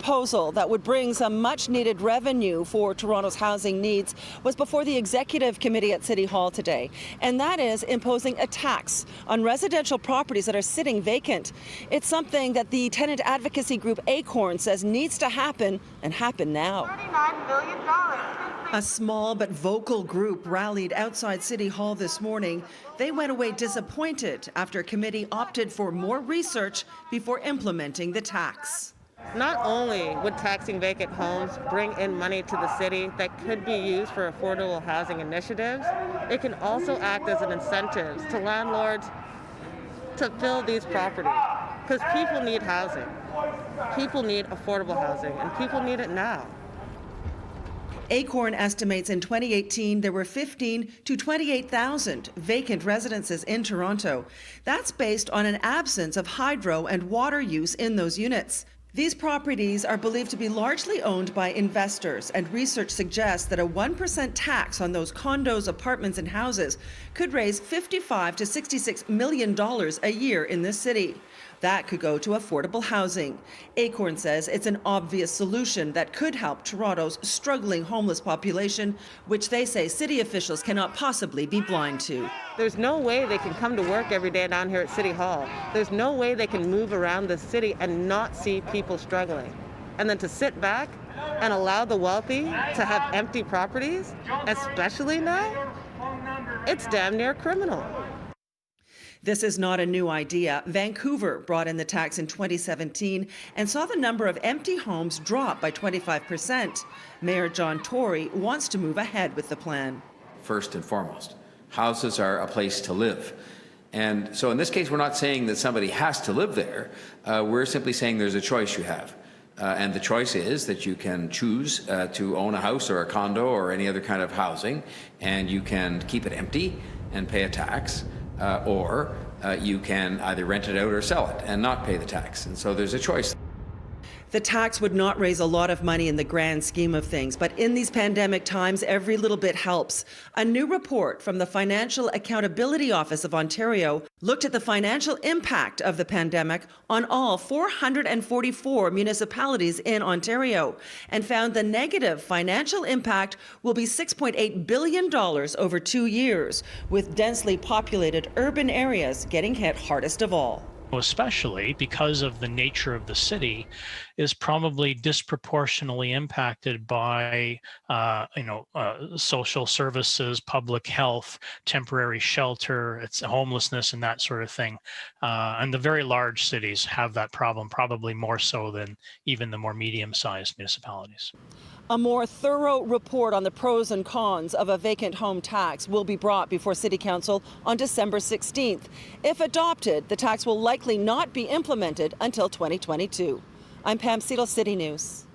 proposal that would bring some much-needed revenue for Toronto's housing needs was before the Executive Committee at City Hall today, and that is imposing a tax on residential properties that are sitting vacant. It's something that the tenant advocacy group Acorn says needs to happen, and happen now. $39 million. A small but vocal group rallied outside City Hall this morning. They went away disappointed after a committee opted for more research before implementing the tax. Not only would taxing vacant homes bring in money to the city that could be used for affordable housing initiatives, it can also act as an incentive to landlords to fill these properties. Because people need housing. People need affordable housing, and people need it now. Acorn estimates in 2018 there were 15 to 28,000 vacant residences in Toronto. That's based on an absence of hydro and water use in those units. These properties are believed to be largely owned by investors, and research suggests that a 1% tax on those condos, apartments, and houses could raise $55 to $66 million a year in this city. That could go to affordable housing. Acorn says it's an obvious solution that could help Toronto's struggling homeless population, which they say city officials cannot possibly be blind to. There's no way they can come to work every day down here at City Hall. There's no way they can move around the city and not see people struggling. And then to sit back and allow the wealthy to have empty properties, especially now, it's damn near criminal. This is not a new idea. Vancouver brought in the tax in 2017 and saw the number of empty homes drop by 25%. Mayor John Tory wants to move ahead with the plan. First and foremost, houses are a place to live. And so in this case, we're not saying that somebody has to live there. We're simply saying there's a choice you have. And the choice is that you can choose to own a house or a condo or any other kind of housing, and you can keep it empty and pay a tax. Or you can either rent it out or sell it and not pay the tax. And so there's a choice. The tax would not raise a lot of money in the grand scheme of things, but in these pandemic times, every little bit helps. A new report from the Financial Accountability Office of Ontario looked at the financial impact of the pandemic on all 444 municipalities in Ontario and found the negative financial impact will be $6.8 billion over 2 years, with densely populated urban areas getting hit hardest of all. Especially because of the nature of the city, is probably disproportionately impacted by social services, public health, temporary shelter, it's homelessness and that sort of thing. And the very large cities have that problem, probably more so than even the more medium-sized municipalities. A more thorough report on the pros and cons of a vacant home tax will be brought before City Council on December 16th. If adopted, the tax will likely not be implemented until 2022. I'm Pam Seatle, City News.